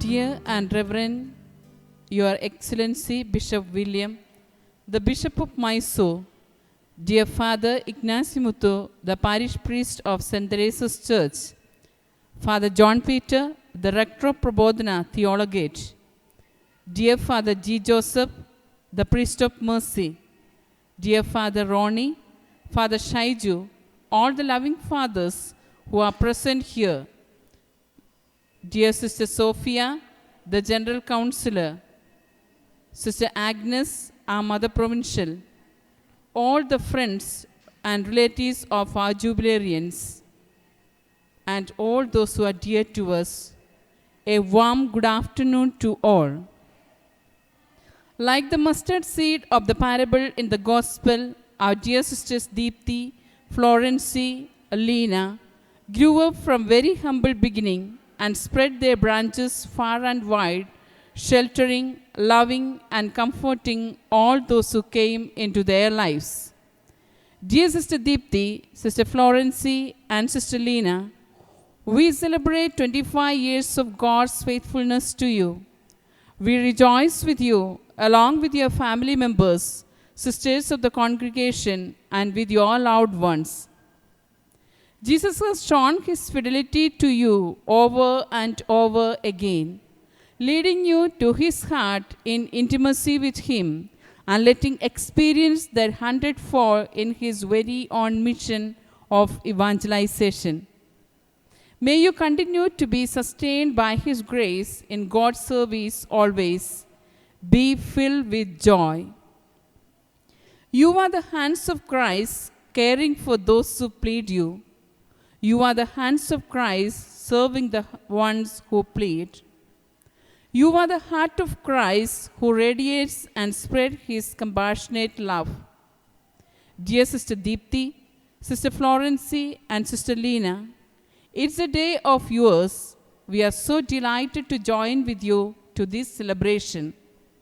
Dear and Reverend, Your Excellency Bishop William, the Bishop of Mysore, dear Father Ignacimuthu, the parish priest of St. Teresa's Church, Father John Peter, the rector of Prabodhana Theologate, dear Father G. Joseph, the priest of Mercy, dear Father Ronnie, Father Shaiju, all the loving fathers who are present here, dear Sister Sophia, the General Counselor, Sister Agnes, our Mother Provincial, all the friends and relatives of our jubilarians, and all those who are dear to us, a warm good afternoon to all. Like the mustard seed of the parable in the Gospel, our dear sisters Deepthi, Florency, Alina grew up from very humble beginning and spread their branches far and wide, sheltering, loving, and comforting all those who came into their lives. Dear Sister Deepthi, Sister Florency, and Sister Lena, we celebrate 25 years of God's faithfulness to you. We rejoice with you, along with your family members, sisters of the congregation, and with your loved ones. Jesus has shown his fidelity to you over and over again, leading you to his heart in intimacy with him and letting experience that hundredfold in his very own mission of evangelization. May you continue to be sustained by his grace in God's service always. Be filled with joy. You are the hands of Christ caring for those who plead you. You are the hands of Christ serving the ones who plead. You are the heart of Christ who radiates and spreads his compassionate love. Dear Sister Deepthi, Sister Florency, and Sister Lena, it's a day of yours. We are so delighted to join with you to this celebration.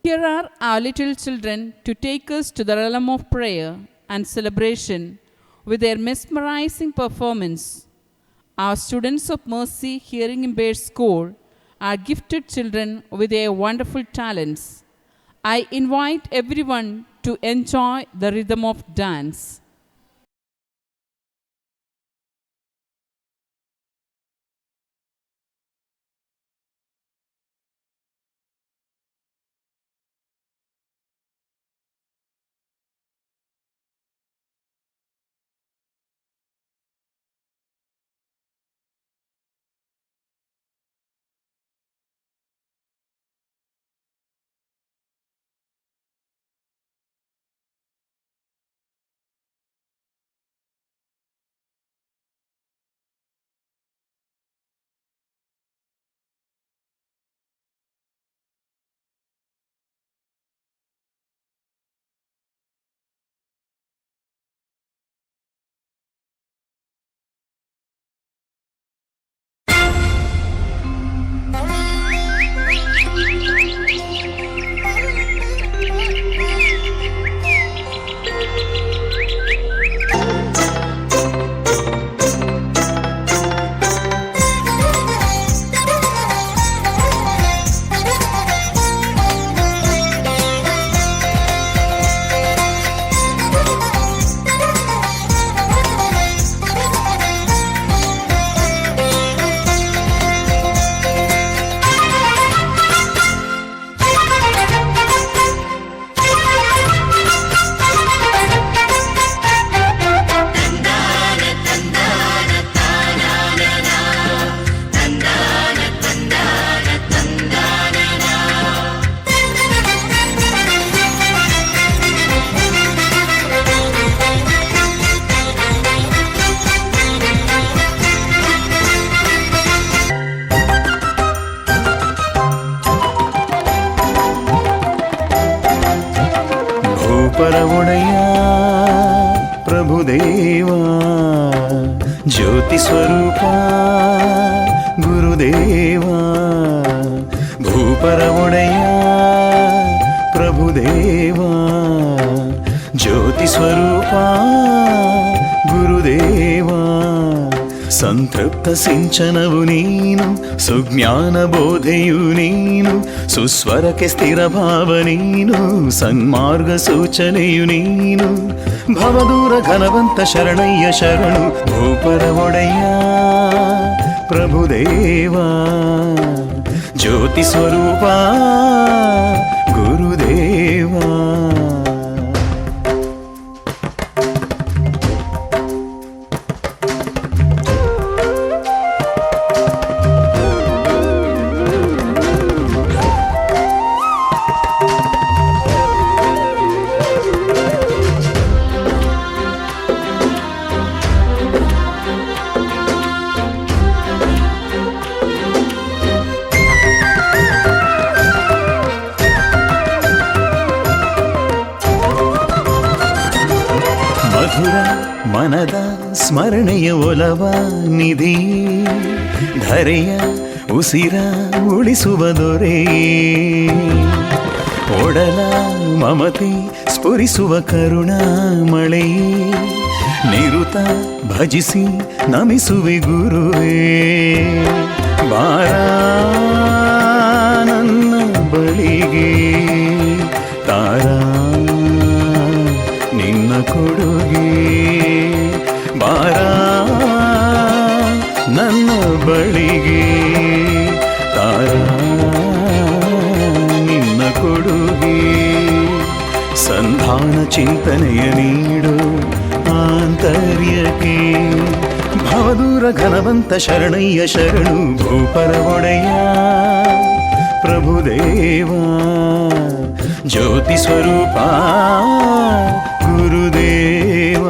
Here are our little children to take us to the realm of prayer and celebration with their mesmerizing performance. Our students of Mercy Hearing Impaired School are gifted children with their wonderful talents. I invite everyone to enjoy the rhythm of dance. పరముడయ్యా Prabhudeva జ్యోతి స్వరూపా గురుదేవా భూపరముడయ్యా ప్రభుదేవా జ్యోతి స్వరూపా గురుదేవా ಸಂತೃಪ್ತ ಸಿಂಚನವು ನೀನು, ಸುಜ್ಞಾನ ಬೋಧೆಯು ನೀನು, ಸುಸ್ವರಕ್ಕೆ ಸ್ಥಿರ ಭಾವ ನೀನು, ಸನ್ಮಾರ್ಗ ಸೂಚನೆಯು ನೀನು. ಭವದೂರ ಘನವಂತ ಶರಣಯ್ಯ ಶರಣು, ಭೂಪರ ಒಡೆಯ ಪ್ರಭುದೇವ, ಜ್ಯೋತಿ ಸ್ವರೂಪ ಗುರುದೇವ. ಮಧುರ ಮನದ ಸ್ಮರಣೆಯ ಒಲವ ನಿಧಿ, ಧರೆಯ ಉಸಿರ ಉಳಿಸುವ ದೊರೆ, ಒಡಲ ಮಮತೆ ಸ್ಫುರಿಸುವ ಕರುಣಾಮಳೆ, ನಿರುತ ಭಜಿಸಿ ನಮಿಸುವೆ ಗುರುವೇ. ಬಾರ ನನ್ನ ಬಳಿಗೆ ತಾರಾ ನಿನ್ನ ಕೊಡುಗೆ, ಬಾರ ನನ್ನ ಬಳಿಗೆ ತಾರಾ ನಿನ್ನ ಕೊಡುಗೆ. ಸಂಧಾನ ಚಿಂತನೆಯ ನೀಡು ಆಂತರ್ಯಕ್ಕೆ, ಭವದೂರ ಘನವಂತ ಶರಣಯ್ಯ ಶರಣು, ಭೂಪರ ಒಡೆಯ ಪ್ರಭುದೇವ, ಜ್ಯೋತಿ ಸ್ವರೂಪ ಗುರುದೇವ.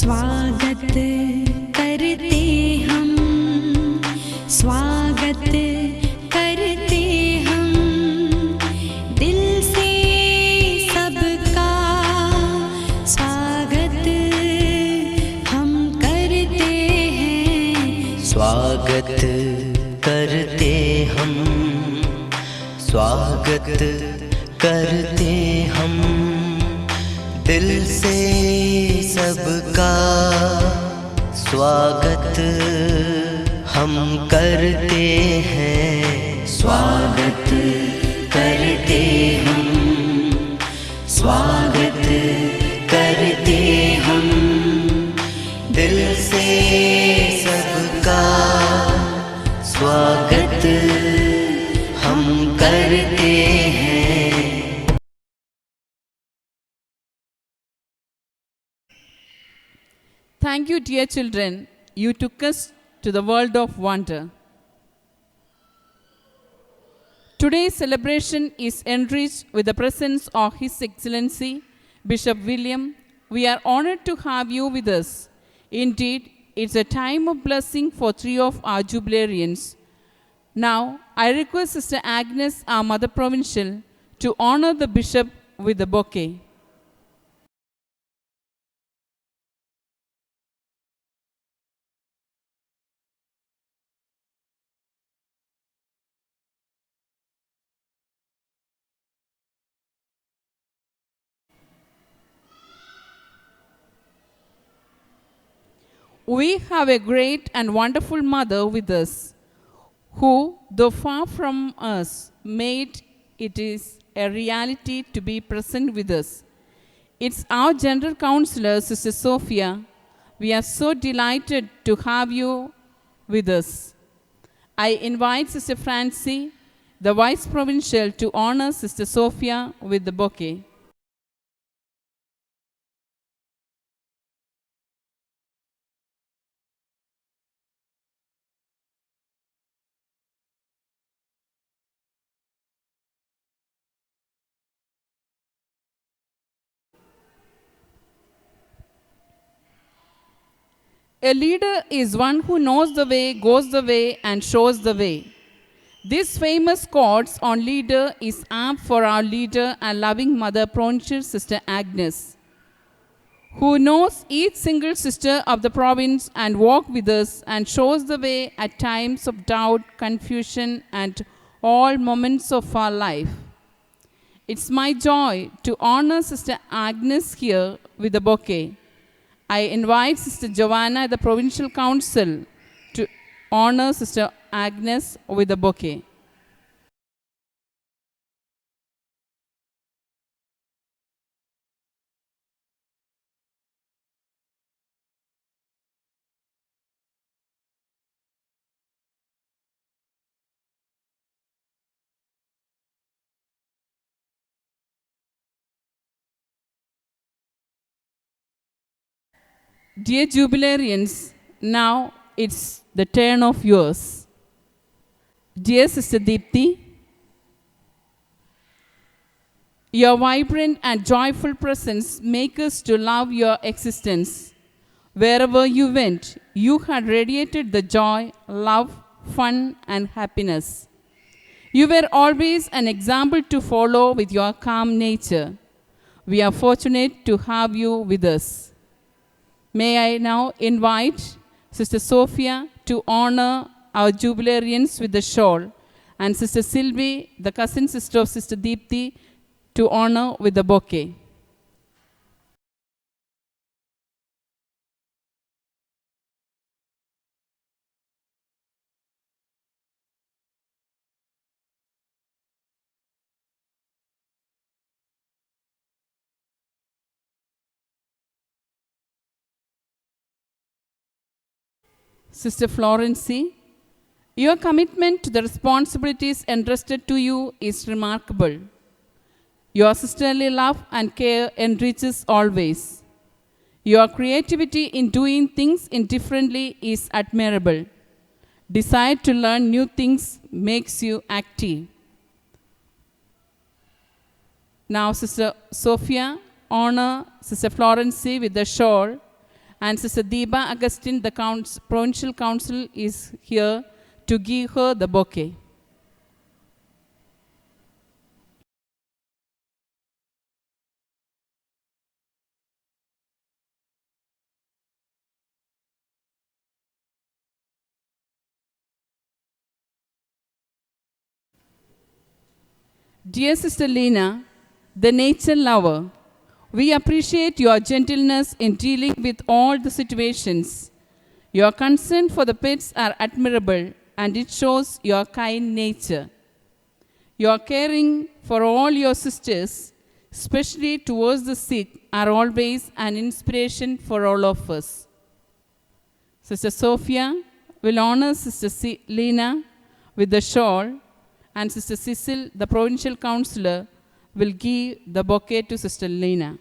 स्वागत करते हम, स्वागत करते हम, दिल से सबका स्वागत हम करते हैं। स्वागत करते हम, स्वागत करते हम, दिल से सबका स्वागत हम करते हैं। स्वागत करते हम, स्वागत करते हम, दिल से सबका स्वागत हम करते हैं। Thank you, dear children. you took us to the world of wonder. Today's celebration is enriched with the presence of His Excellency, Bishop William. We are honored to have you with us. Indeed, it's a time of blessing for three of our jubilarians. Now, I request Sister Agnes, our Mother Provincial, to honor the Bishop with a bouquet. We have a great and wonderful Mother with us, who, though far from us, made it is a reality to be present with us. It's our General Counselor, Sister Sophia. We are so delighted to have you with us. I invite Sister Francie, the Vice Provincial, to honor Sister Sophia with the bouquet. A leader is one who knows the way, goes the way, and shows the way. This famous quote on leader is apt for our leader and loving Mother Provincial, Sister Agnes, who knows each single sister of the province and walks with us and shows the way at times of doubt, confusion, and all moments of our life. It's my joy to honor Sister Agnes here with a bouquet. I invite Sister Giovanna, the Provincial Council, to honor Sister Agnes with a bouquet. Dear jubilarians, now it's the turn of yours. Dear Sister Deepthi, your vibrant and joyful presence makes us to love your existence. Wherever you went, you had radiated the joy, love, fun, and happiness. You were always an example to follow with your calm nature. We are fortunate to have you with us. May I now invite Sister Sophia to honor our jubilarians with the shawl, and Sister Sylvie, the cousin sister of Sister Deepthi, to honor with the bouquet. Sister Florency, your commitment to the responsibilities entrusted to you is remarkable. Your sisterly love and care enriches always. Your creativity in doing things indifferently is admirable. Desire to learn new things makes you active. Now, Sister Sophia, honor Sister Florency with the shawl, and Sister Deepa Augustine, the Provincial Council, is here to give her the bouquet. Dear Sister Lena, the nature lover, we appreciate your gentleness in dealing with all the situations. Your concern for the pets are admirable, and it shows your kind nature. Your caring for all your sisters, especially towards the sick, are always an inspiration for all of us. Sister Sophia will honor Sister Lena with the shawl, and Sister Cecil, the Provincial Councillor, will give the bouquet to Sister Lena.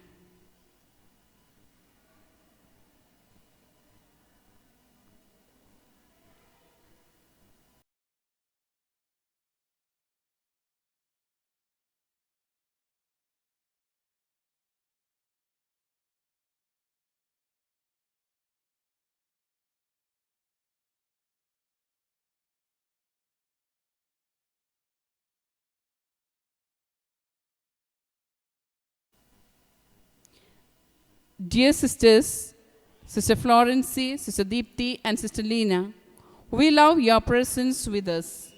Dear sisters, Sister Florency, Sister Deepthi, and Sister Lena, we love your presence with us.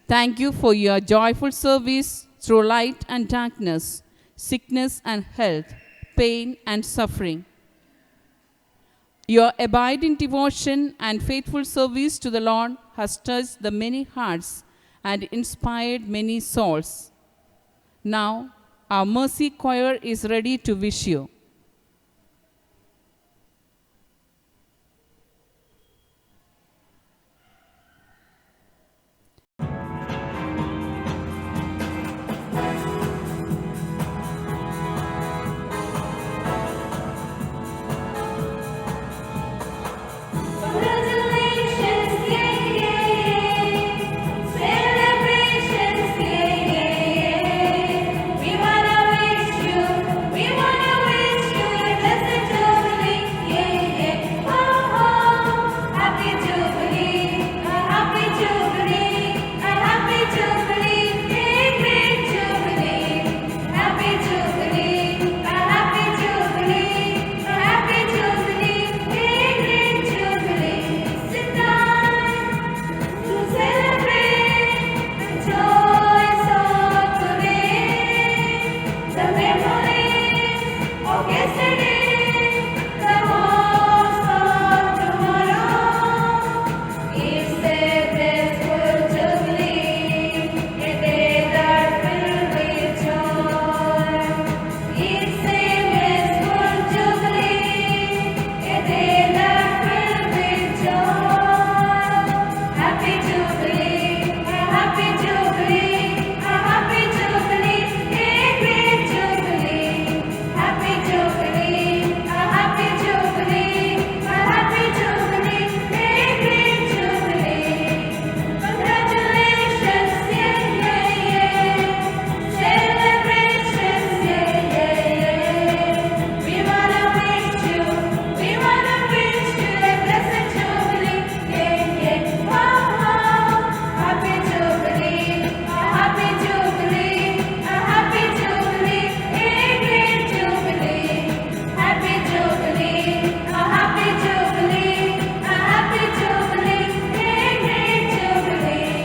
Thank you for your joyful service through light and darkness, sickness and health, pain and suffering. Your abiding devotion and faithful service to the Lord has touched the many hearts and inspired many souls. Now, our Mercy Choir is ready to wish you. Congratulations, yeah, yeah, yeah. Celebrations, yeah, yeah, yeah. We wanna wish you a blessed jubilee, yeah, yeah. Oh, oh, happy jubilee, a happy jubilee, a happy jubilee, yeah, great jubilee. Happy jubilee, a happy jubilee, a happy jubilee, yeah, great jubilee. It's time to celebrate the joys of today, the memories of yesterday, the hopes of tomorrow. It's a blissful jubilee, a day that will be joy. It's a blissful jubilee, a day that will be joy. Happy jubilee, a happy jubilee, a happy jubilee, a great jubilee. Happy jubilee, a happy jubilee, a happy jubilee, a great jubilee. Congratulations, yeah, yeah, yeah. Celebrations, yeah, yeah, yeah. We wanna wish you a blessed jubilee, yeah, yeah. Oh, oh, happy jubilee, a happy jubilee, a happy jubilee, a great jubilee. Happy jubilee, a happy jubilee, a happy jubilee, a great jubilee.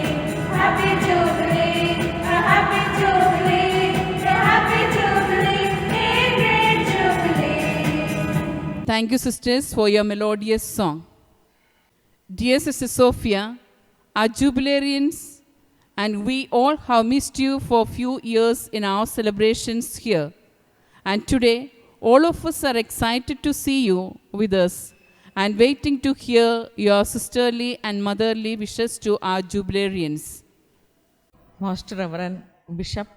Happy jubilee, a happy jubilee, a happy jubilee, a great jubilee. Thank you, sisters, for your melodious song. Dear Sister Sophia, our jubilarians, and we all have missed you for a few years in our celebrations here. And today, all of us are excited to see you with us and waiting to hear your sisterly and motherly wishes to our jubilarians. Most Reverend Bishop,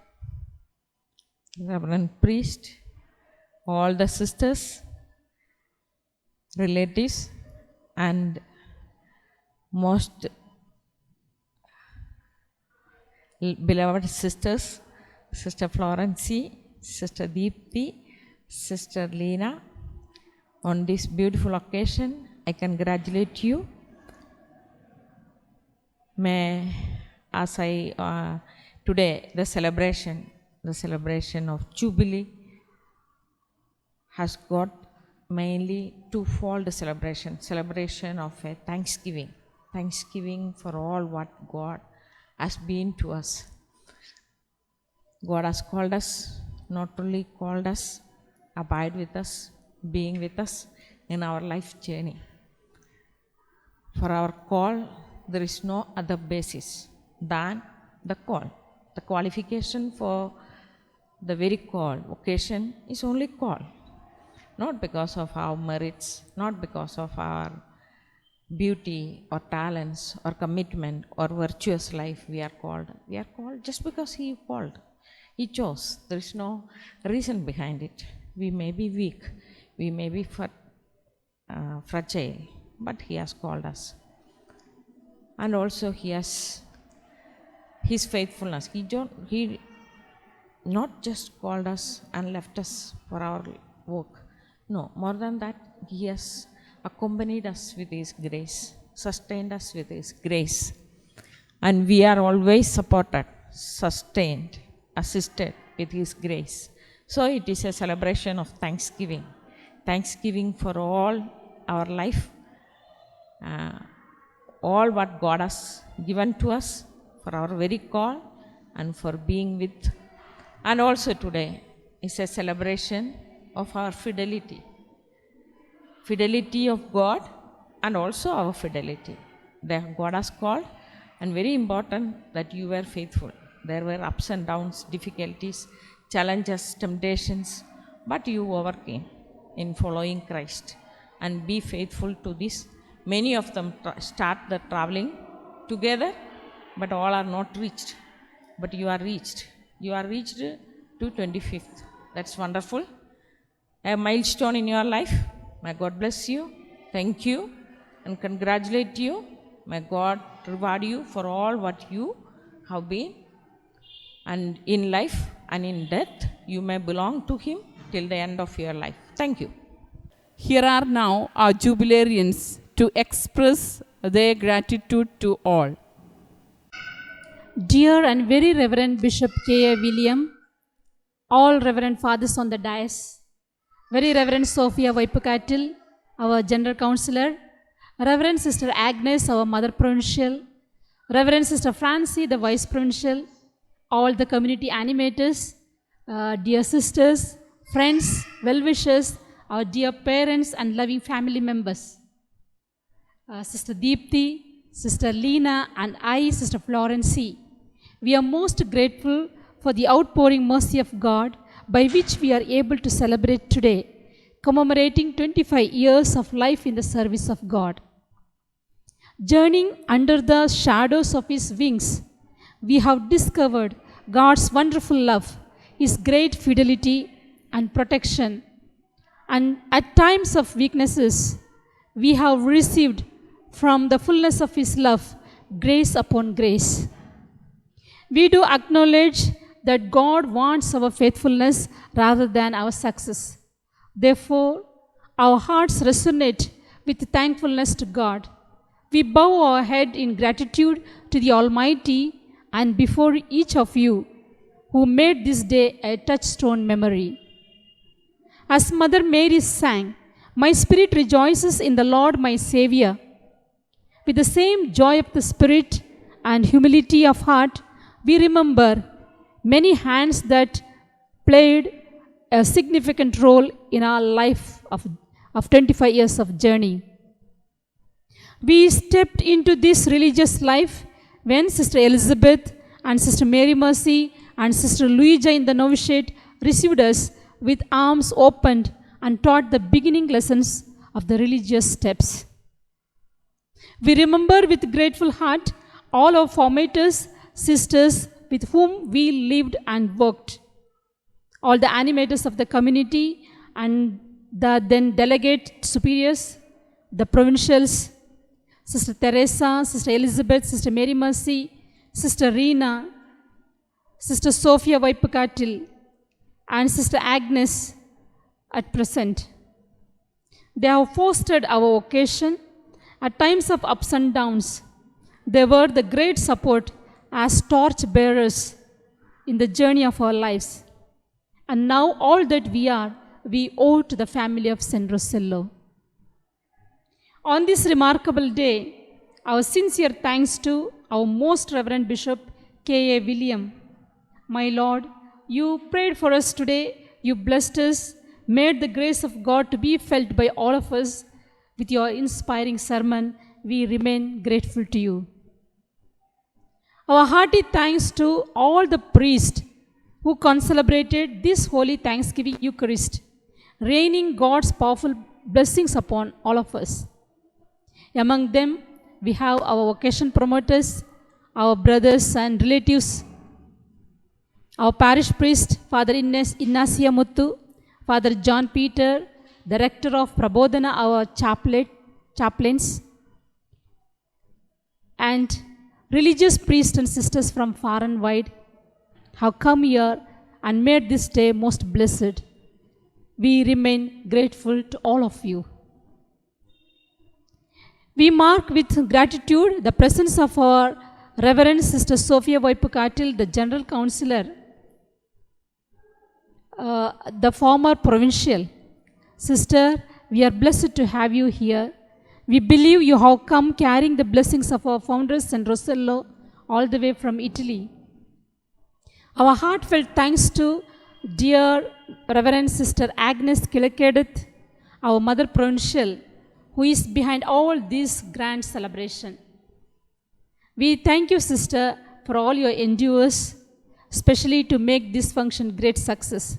Reverend Priest, all the sisters, relatives, and most beloved sisters, Sister Florency, Sister Deepthi, Sister Lena. On this beautiful occasion, I congratulate you. May, as I today the celebration of Jubilee has got mainly twofold celebration of a thanksgiving for all what God has been to us. God has called us, not only called us, abide with us, being with us in our life journey. For our call, there is no other basis than the call. The qualification for the very call, vocation, is only call. Not because of our merits, not because of our beauty or talents or commitment or virtuous life we are called. We are called just because He called. He chose. There is no reason behind it. We may be weak, we may be fragile, but He has called us. And also He has His faithfulness. He not just called us and left us for our work. No, more than that, He has accompanied us with His grace, sustained us with His grace. And we are always supported, sustained, assisted with His grace. So it is a celebration of thanksgiving. thanksgiving for all our life, all what God has given to us for our very call and for being with. And also today is a celebration of our fidelity of God and also our fidelity. That God has called, and very important that you were faithful. There were ups and downs, difficulties, challenges, temptations, but you overcame in following Christ and be faithful to this. Many of them start the traveling together, but all are not reached. But you are reached. You are reached to 25th. That's wonderful. A milestone in your life. May God bless you. Thank you and congratulate you. May God reward you for all what you have been. And in life and in death, you may belong to Him till the end of your life. Thank you. Here are now our jubilarians to express their gratitude to all. Dear and very Reverend Bishop K.A. William, all Reverend Fathers on the dais, very Reverend Sophia Vaipukatil, our General Councillor, Reverend Sister Agnes, our Mother Provincial, Reverend Sister Francie, the Vice Provincial, all the community animators, dear sisters, friends, well-wishers, our dear parents and loving family members, Sister Deepthi, Sister Leena, and I, Sister Florence C. We are most grateful for the outpouring mercy of God by which we are able to celebrate today, commemorating 25 years of life in the service of God. Journeying under the shadows of His wings, we have discovered God's wonderful love, His great fidelity and protection. And at times of weaknesses, we have received from the fullness of His love, grace upon grace. We do acknowledge that God wants our faithfulness rather than our success. Therefore, our hearts resonate with thankfulness to God. We bow our head in gratitude to the Almighty and before each of you who made this day a touchstone memory. As Mother Mary sang, "My spirit rejoices in the Lord my Savior." With the same joy of the Spirit and humility of heart, we remember many hands that played a significant role in our life of 25 years of journey. We stepped into this religious life when Sister Elizabeth and Sister Mary Mercy and Sister Luija in the novitiate received us with arms opened and taught the beginning lessons of the religious steps. We remember with grateful heart all our formators, sisters with whom we lived and worked, all the animators of the community and the then delegate superiors, the provincials, Sister Teresa, Sister Elizabeth, Sister Mary Mercy, Sister Reena, Sister Sophia Vaipukatil, and Sister Agnes at present. They have fostered our occasion at times of ups and downs. They were the great support as torch bearers in the journey of our lives. And now all that we are, we owe to the family of San Rosello. On this remarkable day, our sincere thanks to our most Reverend Bishop K.A. William. My Lord, you prayed for us today, you blessed us, made the grace of God to be felt by all of us. With your inspiring sermon, we remain grateful to you. Our hearty thanks to all the priests who concelebrated this holy Thanksgiving Eucharist, raining God's powerful blessings upon all of us. Among them, we have our vocation promoters, our brothers and relatives, our parish priest, Father Ignacia Muttu, Father John Peter, the rector of Prabodhana, our chaplains, and religious priests and sisters from far and wide have come here and made this day most blessed. We remain grateful to all of you. We mark with gratitude the presence of our Reverend Sister Sophia Vaipukatil, the General Councillor, the former provincial, Sister, we are blessed to have you here. We believe you have come carrying the blessings of our founders and Rosello all the way from Italy. Our heartfelt thanks to dear Reverend Sister Agnes Kilakadith, our Mother Provincial, who is behind all this grand celebration. We thank you, Sister, for all your endeavors, especially to make this function great success,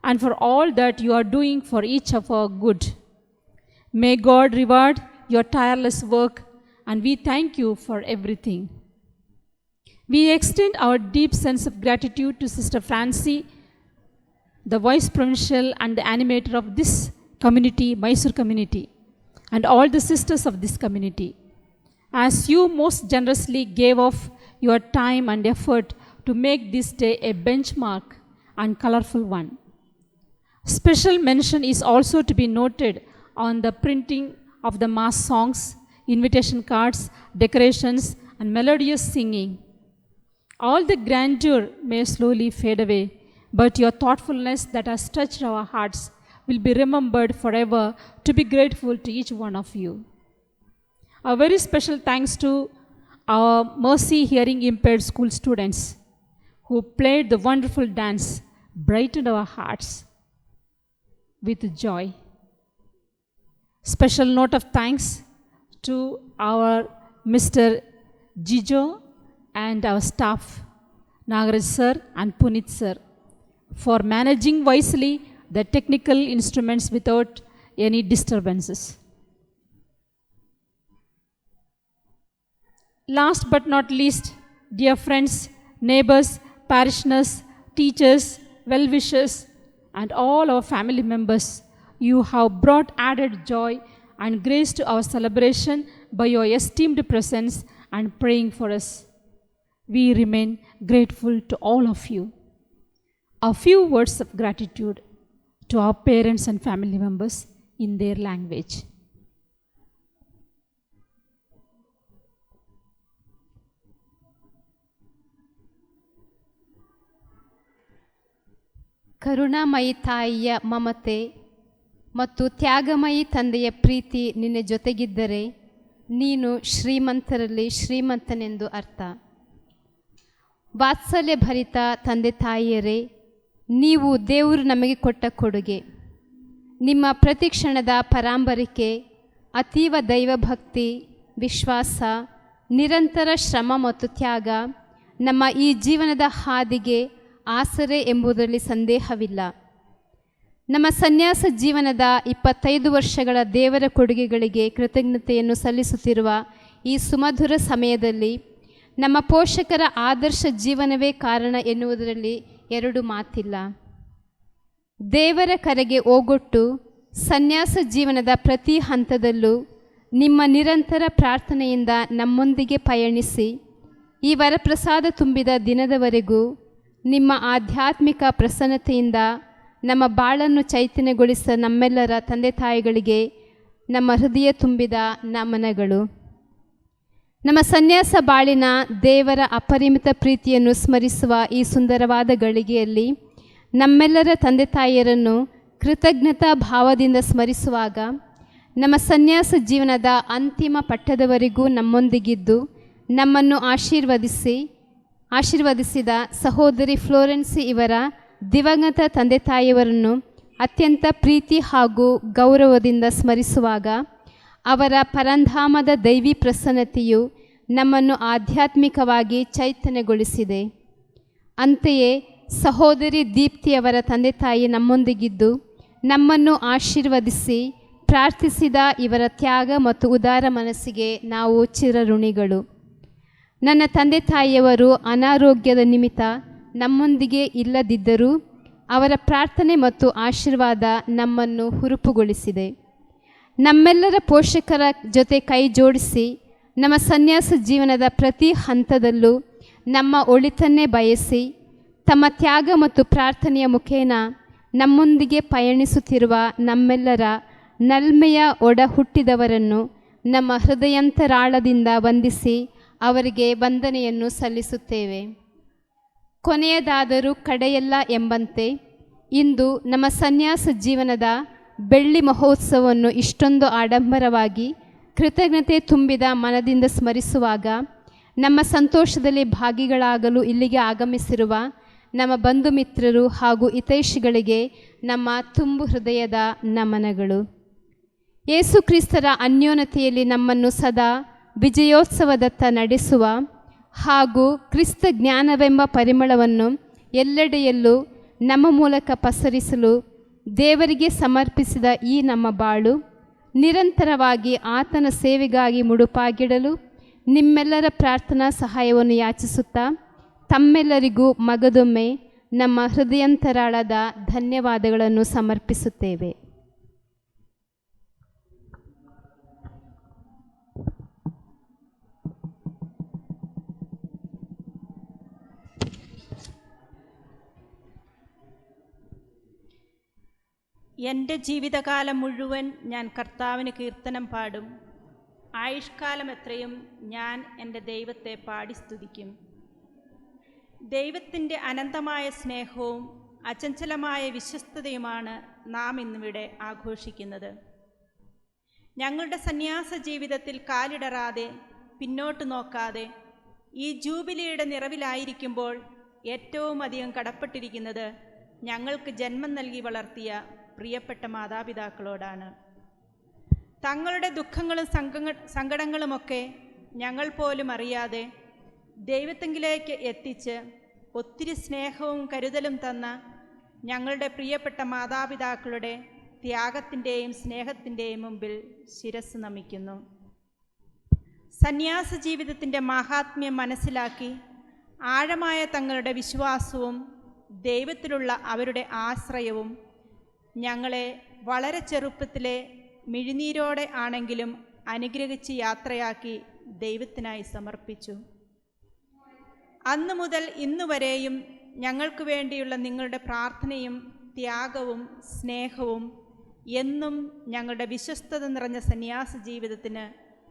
and for all that you are doing for each of our good. May God reward your tireless work, and we thank you for everything. We extend our deep sense of gratitude to Sister Francie, the Vice Provincial and the animator of this community, Mysore community, and all the sisters of this community, as you most generously gave of your time and effort to make this day a benchmark and colorful one. Special mention is also to be noted on the printing of the mass songs, invitation cards, decorations, and melodious singing. All the grandeur may slowly fade away, but your thoughtfulness that has touched our hearts will be remembered forever. To be grateful to each one of you. A very special thanks to our Mercy Hearing Impaired school students who played the wonderful dance, brightened our hearts with joy. Special note of thanks to our Mr. Jijo and our staff, Nagaraj sir and Punit sir, for managing wisely the technical instruments without any disturbances. Last but not least, dear friends, neighbors, parishioners, teachers, well-wishers, and all our family members, you have brought added joy and grace to our celebration by your esteemed presence and praying for us. We remain grateful to all of you. A few words of gratitude to our parents and family members in their language. ಕರುಣಾಮಯಿ ತಾಯಿಯ ಮಮತೆ ಮತ್ತು ತ್ಯಾಗಮಯಿ ತಂದೆಯ ಪ್ರೀತಿ ನಿನ್ನ ಜೊತೆಗಿದ್ದರೆ ನೀನು ಶ್ರೀಮಂತರಲ್ಲಿ ಶ್ರೀಮಂತನೆಂದು ಅರ್ಥ. ವಾತ್ಸಲ್ಯ ಭರಿತ ತಂದೆ ತಾಯಿಯರೇ, ನೀವು ದೇವರು ನಮಗೆ ಕೊಟ್ಟ ಕೊಡುಗೆ. ನಿಮ್ಮ ಪ್ರತಿಕ್ಷಣದ ಪರಾಂಬರಿಕೆ, ಅತೀವ ದೈವಭಕ್ತಿ, ವಿಶ್ವಾಸ, ನಿರಂತರ ಶ್ರಮ ಮತ್ತು ತ್ಯಾಗ ನಮ್ಮ ಈ ಜೀವನದ ಹಾದಿಗೆ ಆಸರೆ ಎಂಬುದರಲ್ಲಿ ಸಂದೇಹವಿಲ್ಲ. ನಮ್ಮ ಸನ್ಯಾಸ ಜೀವನದ 25 ವರ್ಷಗಳ ದೇವರ ಕೊಡುಗೆಗಳಿಗೆ ಕೃತಜ್ಞತೆಯನ್ನು ಸಲ್ಲಿಸುತ್ತಿರುವ ಈ ಸುಮಧುರ ಸಮಯದಲ್ಲಿ ನಮ್ಮ ಪೋಷಕರ ಆದರ್ಶ ಜೀವನವೇ ಕಾರಣ ಎನ್ನುವುದರಲ್ಲಿ ಎರಡು ಮಾತಿಲ್ಲ. ದೇವರ ಕರೆಗೆ ಓಗೊಟ್ಟು ಸನ್ಯಾಸ ಜೀವನದ ಪ್ರತಿ ಹಂತದಲ್ಲೂ ನಿಮ್ಮ ನಿರಂತರ ಪ್ರಾರ್ಥನೆಯಿಂದ ನಮ್ಮೊಂದಿಗೆ ಪಯಣಿಸಿ ಈ ವರಪ್ರಸಾದ ತುಂಬಿದ ದಿನದವರೆಗೂ ನಿಮ್ಮ ಆಧ್ಯಾತ್ಮಿಕ ಪ್ರಸನ್ನತೆಯಿಂದ ನಮ್ಮ ಬಾಳನ್ನು ಚೈತನ್ಯಗೊಳಿಸ ನಮ್ಮೆಲ್ಲರ ತಂದೆ ತಾಯಿಗಳಿಗೆ ನಮ್ಮ ಹೃದಯ ತುಂಬಿದ ನಮನಗಳು. ನಮ್ಮ ಸನ್ಯಾಸ ಬಾಳಿನ ದೇವರ ಅಪರಿಮಿತ ಪ್ರೀತಿಯನ್ನು ಸ್ಮರಿಸುವ ಈ ಸುಂದರವಾದ ಗಳಿಗೆಯಲ್ಲಿ ನಮ್ಮೆಲ್ಲರ ತಂದೆ ತಾಯಿಯರನ್ನು ಕೃತಜ್ಞತಾ ಭಾವದಿಂದ ಸ್ಮರಿಸುವಾಗ ನಮ್ಮ ಸನ್ಯಾಸ ಜೀವನದ ಅಂತಿಮ ಪಟ್ಟದವರೆಗೂ ನಮ್ಮೊಂದಿಗಿದ್ದು ನಮ್ಮನ್ನು ಆಶೀರ್ವದಿಸಿದ ಸಹೋದರಿ ಫ್ಲೋರೆನ್ಸಿ ಇವರ ದಿವಂಗತ ತಂದೆ ತಾಯಿಯವರನ್ನು ಅತ್ಯಂತ ಪ್ರೀತಿ ಹಾಗೂ ಗೌರವದಿಂದ ಸ್ಮರಿಸುವಾಗ ಅವರ ಪರಂಧಾಮದ ದೈವಿ ಪ್ರಸನ್ನತೆಯು ನಮ್ಮನ್ನು ಆಧ್ಯಾತ್ಮಿಕವಾಗಿ ಚೈತನ್ಯಗೊಳಿಸಿದೆ. ಅಂತೆಯೇ ಸಹೋದರಿ ದೀಪ್ತಿಯವರ ತಂದೆ ತಾಯಿ ನಮ್ಮೊಂದಿಗಿದ್ದು ನಮ್ಮನ್ನು ಆಶೀರ್ವದಿಸಿ ಪ್ರಾರ್ಥಿಸಿದ ಇವರ ತ್ಯಾಗ ಮತ್ತು ಉದಾರ ಮನಸ್ಸಿಗೆ ನಾವು ಚಿರಋಣಿಗಳು. ನನ್ನ ತಂದೆ ತಾಯಿಯವರು ಅನಾರೋಗ್ಯದ ನಿಮಿತ್ತ ನಮ್ಮೊಂದಿಗೆ ಇಲ್ಲದಿದ್ದರೂ ಅವರ ಪ್ರಾರ್ಥನೆ ಮತ್ತು ಆಶೀರ್ವಾದ ನಮ್ಮನ್ನು ಹುರುಪುಗೊಳಿಸಿದೆ. ನಮ್ಮೆಲ್ಲರ ಪೋಷಕರ ಜೊತೆ ಕೈ ಜೋಡಿಸಿ ನಮ್ಮ ಸನ್ಯಾಸ ಜೀವನದ ಪ್ರತಿ ಹಂತದಲ್ಲೂ ನಮ್ಮ ಒಳಿತನ್ನೇ ಬಯಸಿ ತಮ್ಮ ತ್ಯಾಗ ಮತ್ತು ಪ್ರಾರ್ಥನೆಯ ಮುಖೇನ ನಮ್ಮೊಂದಿಗೆ ಪಯಣಿಸುತ್ತಿರುವ ನಮ್ಮೆಲ್ಲರ ನಲ್ಮೆಯ ಒಡ ಹುಟ್ಟಿದವರನ್ನು ನಮ್ಮ ಹೃದಯಾಂತರಾಳದಿಂದ ವಂದಿಸಿ ಅವರಿಗೆ ವಂದನೆಯನ್ನು ಸಲ್ಲಿಸುತ್ತೇವೆ. ಕೊನೆಯದಾದರೂ ಕಡೆಯಲ್ಲ ಎಂಬಂತೆ ಇಂದು ನಮ್ಮ ಸನ್ಯಾಸ ಜೀವನದ ಬೆಳ್ಳಿ ಮಹೋತ್ಸವವನ್ನು ಇಷ್ಟೊಂದು ಆಡಂಬರವಾಗಿ ಕೃತಜ್ಞತೆ ತುಂಬಿದ ಮನದಿಂದ ಸ್ಮರಿಸುವಾಗ ನಮ್ಮ ಸಂತೋಷದಲ್ಲಿ ಭಾಗಿಗಳಾಗಲು ಇಲ್ಲಿಗೆ ಆಗಮಿಸಿರುವ ನಮ್ಮ ಬಂಧು ಮಿತ್ರರು ಹಾಗೂ ಹಿತೈಷಿಗಳಿಗೆ ನಮ್ಮ ತುಂಬು ಹೃದಯದ ನಮನಗಳು. ಯೇಸು ಕ್ರಿಸ್ತರ ಅನ್ಯೋನ್ಯತೆಯಲ್ಲಿ ನಮ್ಮನ್ನು ಸದಾ ವಿಜಯೋತ್ಸವದತ್ತ ನಡೆಸುವ ಹಾಗೂ ಕ್ರಿಸ್ತ ಜ್ಞಾನವೆಂಬ ಪರಿಮಳವನ್ನು ಎಲ್ಲೆಡೆಯಲ್ಲೂ ನಮ್ಮ ಮೂಲಕ ಪಸರಿಸಲು ದೇವರಿಗೆ ಸಮರ್ಪಿಸಿದ ಈ ನಮ್ಮ ಬಾಳು ನಿರಂತರವಾಗಿ ಆತನ ಸೇವೆಗಾಗಿ ಮುಡುಪಾಗಿಡಲು ನಿಮ್ಮೆಲ್ಲರ ಪ್ರಾರ್ಥನಾ ಸಹಾಯವನ್ನು ಯಾಚಿಸುತ್ತಾ ತಮ್ಮೆಲ್ಲರಿಗೂ ಮಗದೊಮ್ಮೆ ನಮ್ಮ ಹೃದಯಾಂತರಾಳದ ಧನ್ಯವಾದಗಳನ್ನು ಸಮರ್ಪಿಸುತ್ತೇವೆ. എൻ്റെ ജീവിതകാലം മുഴുവൻ ഞാൻ കർത്താവിന് കീർത്തനം പാടും. ആയുഷ്കാലം എത്രയും ഞാൻ എൻ്റെ ദൈവത്തെ പാടി സ്തുതിക്കും. ദൈവത്തിൻ്റെ അനന്തമായ സ്നേഹവും അചഞ്ചലമായ വിശ്വസ്തതയുമാണ് നാം ഇന്നിവിടെ ആഘോഷിക്കുന്നത്. ഞങ്ങളുടെ സന്യാസ ജീവിതത്തിൽ കാലിടറാതെ പിന്നോട്ട് നോക്കാതെ ഈ ജൂബിലിയുടെ നിറവിലായിരിക്കുമ്പോൾ ഏറ്റവും അധികം കടപ്പെട്ടിരിക്കുന്നത് ഞങ്ങൾക്ക് ജന്മം നൽകി വളർത്തിയ പ്രിയപ്പെട്ട മാതാപിതാക്കളോടാണ്. തങ്ങളുടെ ദുഃഖങ്ങളും സങ്കടങ്ങളുമൊക്കെ ഞങ്ങൾ പോലും അറിയാതെ ദൈവത്തെങ്കിലേക്ക് എത്തിച്ച് ഒത്തിരി സ്നേഹവും കരുതലും തന്ന ഞങ്ങളുടെ പ്രിയപ്പെട്ട മാതാപിതാക്കളുടെ ത്യാഗത്തിൻ്റെയും സ്നേഹത്തിൻ്റെയും മുമ്പിൽ ശിരസ് നമിക്കുന്നു. സന്യാസ ജീവിതത്തിൻ്റെ മാഹാത്മ്യം മനസ്സിലാക്കി ആഴമായ തങ്ങളുടെ വിശ്വാസവും ദൈവത്തിലുള്ള അവരുടെ ആശ്രയവും ഞങ്ങളെ വളരെ ചെറുപ്പത്തിലെ മിഴിനീരോടെ ആണെങ്കിലും അനുഗ്രഹിച്ച് യാത്രയാക്കി ദൈവത്തിനായി സമർപ്പിച്ചു. അന്നു മുതൽ ഇന്നുവരെയും ഞങ്ങൾക്ക് വേണ്ടിയുള്ള നിങ്ങളുടെ പ്രാർത്ഥനയും ത്യാഗവും സ്നേഹവും എന്നും ഞങ്ങളുടെ വിശ്വസ്തത നിറഞ്ഞ സന്യാസ ജീവിതത്തിന്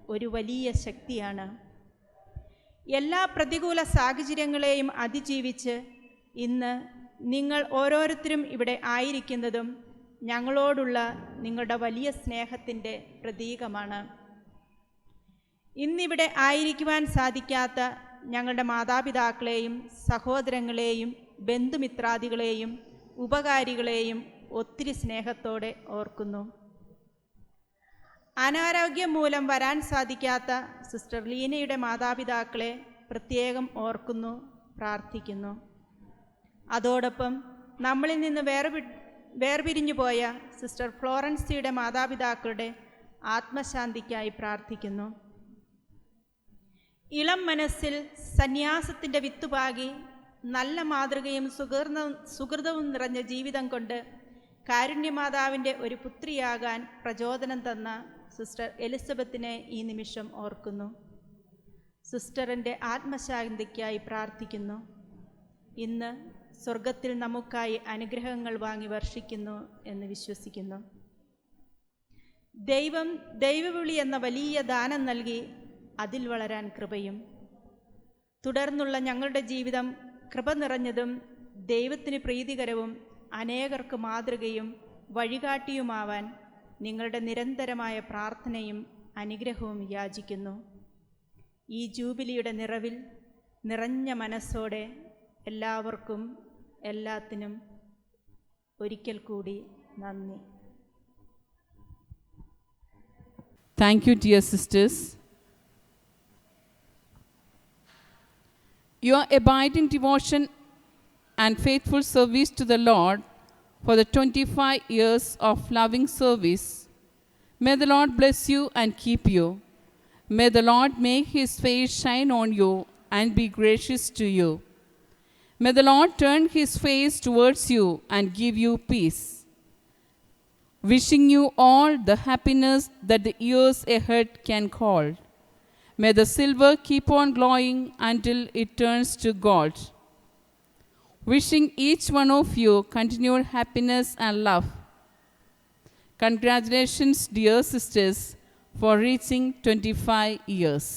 ഒരു വലിയ ശക്തിയാണ്. എല്ലാ പ്രതികൂല സാഹചര്യങ്ങളെയും അതിജീവിച്ച് ഇന്ന് നിങ്ങൾ ഓരോരുത്തരും ഇവിടെ ആയിരിക്കുന്നതും ഞങ്ങളോടുള്ള നിങ്ങളുടെ വലിയ സ്നേഹത്തിൻ്റെ പ്രതീകമാണ്. ഇന്നിവിടെ ആയിരിക്കുവാൻ സാധിക്കാത്ത ഞങ്ങളുടെ മാതാപിതാക്കളെയും സഹോദരങ്ങളെയും ബന്ധുമിത്രാദികളെയും ഉപകാരികളെയും ഒത്തിരി സ്നേഹത്തോടെ ഓർക്കുന്നു. അനാരോഗ്യം മൂലം വരാൻ സാധിക്കാത്ത സിസ്റ്റർ ലീനയുടെ മാതാപിതാക്കളെ പ്രത്യേകം ഓർക്കുന്നു, പ്രാർത്ഥിക്കുന്നു. അതോടൊപ്പം നമ്മളിൽ നിന്ന് വേർപിരിഞ്ഞു പോയ സിസ്റ്റർ ഫ്ലോറൻസിയുടെ മാതാപിതാക്കളുടെ ആത്മശാന്തിക്കായി പ്രാർത്ഥിക്കുന്നു. ഇളം മനസ്സിൽ സന്യാസത്തിൻ്റെ വിത്തുപാകി നല്ല മാതൃകയും സുഹൃതവും നിറഞ്ഞ ജീവിതം കൊണ്ട് കാരുണ്യമാതാവിൻ്റെ ഒരു പുത്രിയാകാൻ പ്രചോദനം തന്ന സിസ്റ്റർ എലിസബത്തിനെ ഈ നിമിഷം ഓർക്കുന്നു. സിസ്റ്ററിൻ്റെ ആത്മശാന്തിക്കായി പ്രാർത്ഥിക്കുന്നു. ഇന്ന് സ്വർഗത്തിൽ നമുക്കായി അനുഗ്രഹങ്ങൾ വാങ്ങി വർഷിക്കുന്നു എന്ന് വിശ്വസിക്കുന്നു. ദൈവവിളി എന്ന വലിയ ദാനം നൽകി അതിൽ വളരാൻ കൃപയും തുടർന്നുള്ള ഞങ്ങളുടെ ജീവിതം കൃപ നിറഞ്ഞതും ദൈവത്തിന് പ്രീതികരവും അനേകർക്ക് മാതൃകയും വഴികാട്ടിയുമാവാൻ നിങ്ങളുടെ നിരന്തരമായ പ്രാർത്ഥനയും അനുഗ്രഹവും യാചിക്കുന്നു. ഈ ജൂബിലിയുടെ നിറവിൽ നിറഞ്ഞ മനസ്സോടെ എല്ലാവർക്കും എല്ലാത്തിനും ഒരിക്കൽ കൂടി നന്ദി. Thank you, dear sisters. Your abiding devotion and faithful service to the Lord for the 25 years of loving service. May the Lord bless you and keep you. May the Lord make his face shine on you and be gracious to you. May the Lord turn his face towards you and give you peace. Wishing you all the happiness that the years ahead can call. May the silver keep on glowing until it turns to gold. Wishing each one of you continued happiness and love. Congratulations, dear sisters, for reaching 25 years.